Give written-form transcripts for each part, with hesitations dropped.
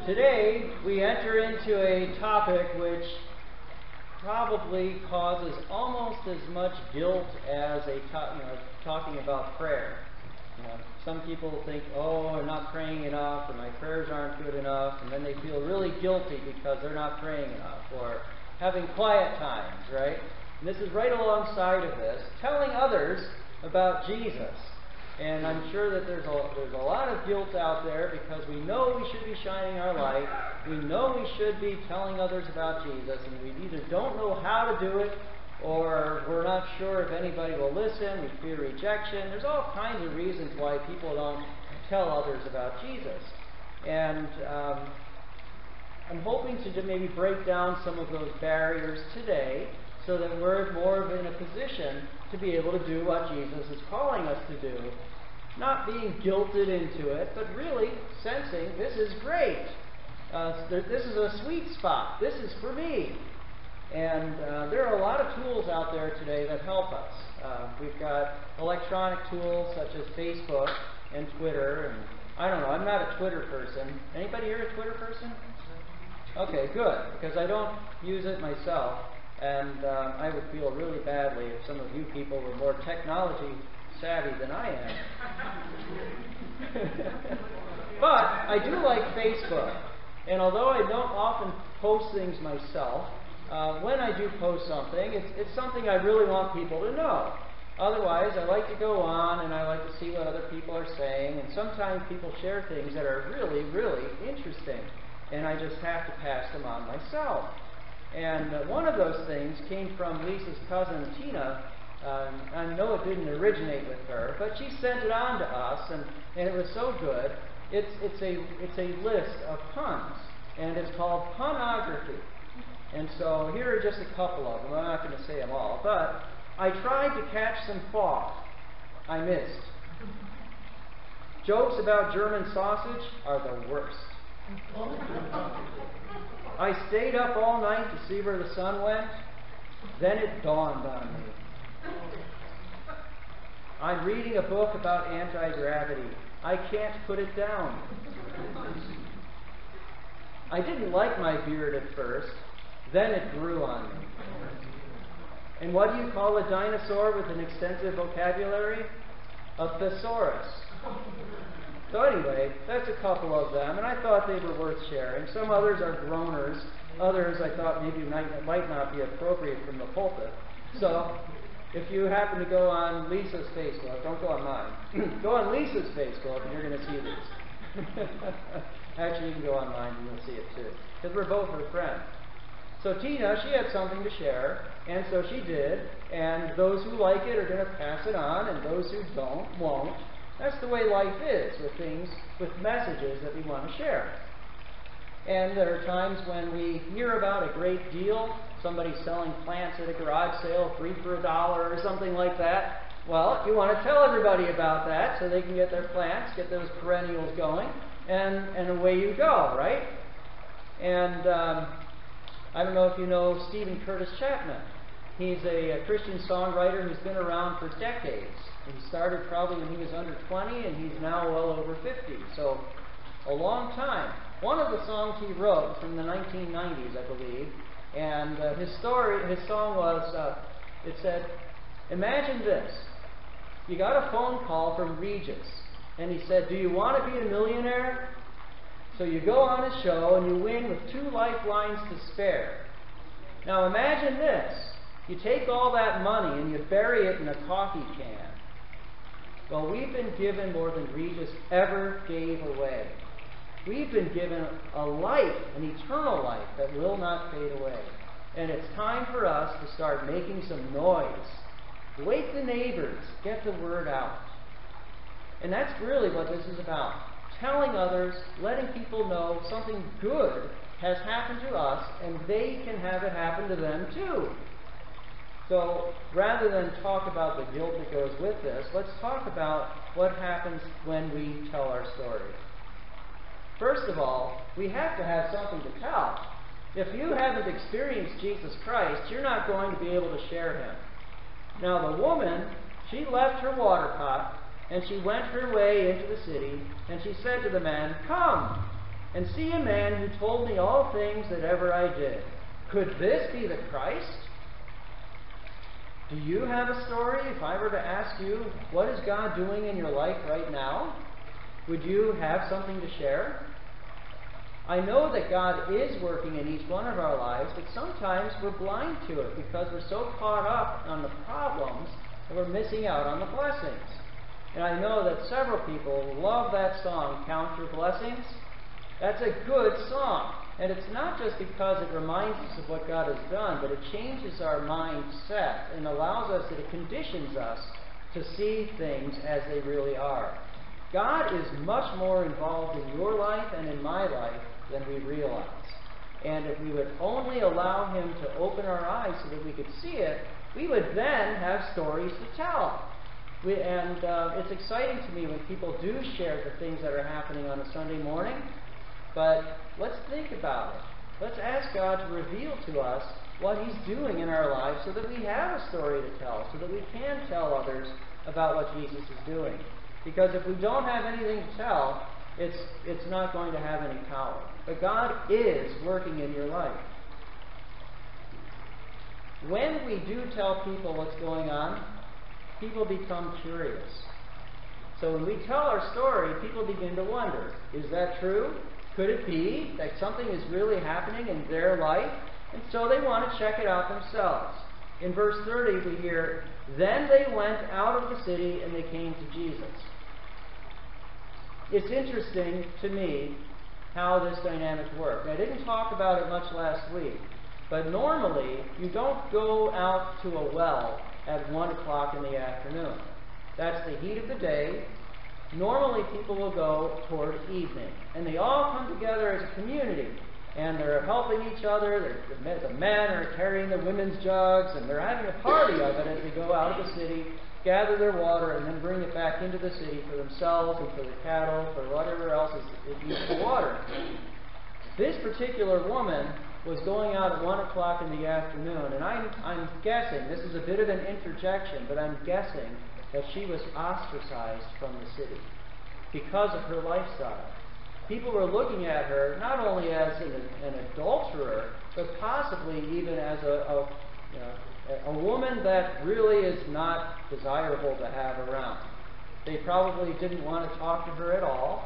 Today, we enter into a topic which probably causes almost as much guilt as talking about prayer. Some people think, oh, I'm not praying enough, or my prayers aren't good enough, and then they feel really guilty because they're not praying enough, or having quiet times, right? And this is right alongside of this, telling others about Jesus. And I'm sure that there's a lot of guilt out there because we know we should be shining our light. We know we should be telling others about Jesus, and we either don't know how to do it, or we're not sure if anybody will listen. We fear rejection. There's all kinds of reasons why people don't tell others about Jesus. And I'm hoping to maybe break down some of those barriers today so that we're more in a position to be able to do what Jesus is calling us to do. Not being guilted into it, but really sensing this is great. This is a sweet spot. This is for me. And there are a lot of tools out there today that help us. We've got electronic tools such as Facebook and Twitter. And I don't know, I'm not a Twitter person. Anybody here a Twitter person? Okay, good, because I don't use it myself. And I would feel really badly if some of you people were more technology savvy than I am. But I do like Facebook. And although I don't often post things myself, when I do post something, it's something I really want people to know. Otherwise, I like to go on and I like to see what other people are saying. And sometimes people share things that are really, really interesting. And I just have to pass them on myself. And one of those things came from Lisa's cousin, Tina. I know it didn't originate with her, but she sent it on to us, and it was so good. It's a list of puns, and it's called Punography. And so here are just a couple of them. I'm not going to say them all, but I tried to catch some fog. I missed. Jokes about German sausage are the worst. I stayed up all night to see where the sun went. Then it dawned on me. I'm reading a book about anti-gravity. I can't put it down. I didn't like my beard at first. Then it grew on me. And what do you call a dinosaur with an extensive vocabulary? A thesaurus. So anyway, that's a couple of them, and I thought they were worth sharing. Some others are groaners. Others I thought maybe might not be appropriate from the pulpit. So if you happen to go on Lisa's Facebook, don't go on mine. Go on Lisa's Facebook, and you're going to see these. Actually, you can go on mine, and you'll see it too, because we're both her friends. So Tina, she had something to share, and so she did. And those who like it are going to pass it on, and those who don't won't. That's the way life is with things, with messages that we want to share. And there are times when we hear about a great deal, somebody selling plants at a garage sale, 3 for $1 or something like that. Well, you want to tell everybody about that so they can get their plants, get those perennials going, and away you go, right? And I don't know if you know Stephen Curtis Chapman. He's a Christian songwriter who's been around for decades. He started probably when he was under 20, and he's now well over 50. So a long time. One of the songs he wrote was from the 1990s, I believe. And his song was, it said, imagine this. You got a phone call from Regis, and he said, do you want to be a millionaire? So you go on his show, and you win with 2 lifelines to spare. Now imagine this. You take all that money, and you bury it in a coffee can. Well, we've been given more than Regis ever gave away. We've been given a life, an eternal life that will not fade away. And it's time for us to start making some noise. Wake the neighbors. Get the word out. And that's really what this is about. Telling others, letting people know something good has happened to us, and they can have it happen to them too. So rather than talk about the guilt that goes with this, let's talk about what happens when we tell our story. First of all, we have to have something to tell. If you haven't experienced Jesus Christ, you're not going to be able to share him. Now the woman, she left her water pot, and she went her way into the city, and she said to the man, "Come, and see a man who told me all things that ever I did. Could this be the Christ?" Do you have a story? If I were to ask you, what is God doing in your life right now? Would you have something to share? I know that God is working in each one of our lives, but sometimes we're blind to it because we're so caught up on the problems that we're missing out on the blessings. And I know that several people love that song, "Count Your Blessings." That's a good song. And it's not just because it reminds us of what God has done, but it changes our mindset and allows us, it conditions us to see things as they really are. God is much more involved in your life and in my life than we realize. And if we would only allow him to open our eyes so that we could see it, we would then have stories to tell. It's exciting to me when people do share the things that are happening on a Sunday morning. But let's think about it. Let's ask God to reveal to us what he's doing in our lives so that we have a story to tell, so that we can tell others about what Jesus is doing. Because if we don't have anything to tell, it's not going to have any power. But God is working in your life. When we do tell people what's going on, people become curious. So when we tell our story, people begin to wonder, is that true? Could it be that something is really happening in their life? And so they want to check it out themselves. In verse 30 we hear, "Then they went out of the city and they came to Jesus." It's interesting to me how this dynamic worked. I didn't talk about it much last week, but normally you don't go out to a well at 1 o'clock in the afternoon. That's the heat of the day. Normally people will go toward evening, and they all come together as a community, and they're helping each other. The men are carrying the women's jugs, and they're having a party of it as they go out of the city, gather their water, and then bring it back into the city for themselves and for the cattle, for whatever else is used for water. This particular woman was going out at 1 o'clock in the afternoon, and I'm guessing, this is a bit of an interjection, but I'm guessing that she was ostracized from the city because of her lifestyle. People were looking at her not only as an adulterer, but possibly even as a woman that really is not desirable to have around. They probably didn't want to talk to her at all.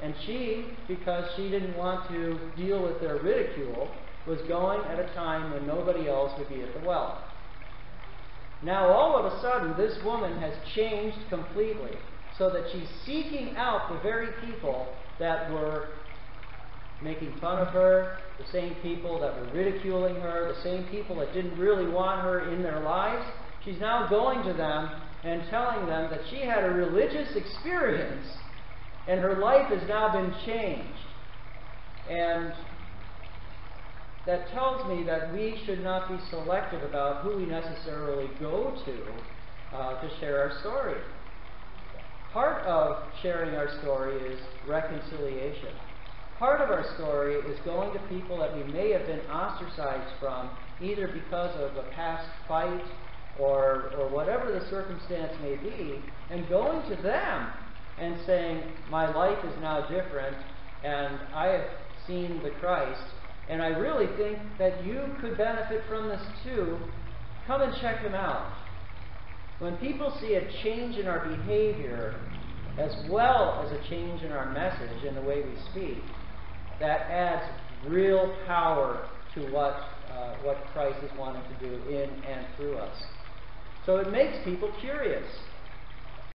And she, because she didn't want to deal with their ridicule, was going at a time when nobody else would be at the well. Now, all of a sudden, this woman has changed completely, so that she's seeking out the very people that were making fun of her, the same people that were ridiculing her, the same people that didn't really want her in their lives. She's now going to them and telling them that she had a religious experience and her life has now been changed. And that tells me that we should not be selective about who we necessarily go to share our story. Part of sharing our story is reconciliation. Part of our story is going to people that we may have been ostracized from, either because of a past fight or whatever the circumstance may be, and going to them and saying, "My life is now different, and I have seen the Christ, and I really think that you could benefit from this too. Come and check him out." When people see a change in our behavior, as well as a change in our message and the way we speak, that adds real power to what Christ is wanting to do in and through us. So it makes people curious.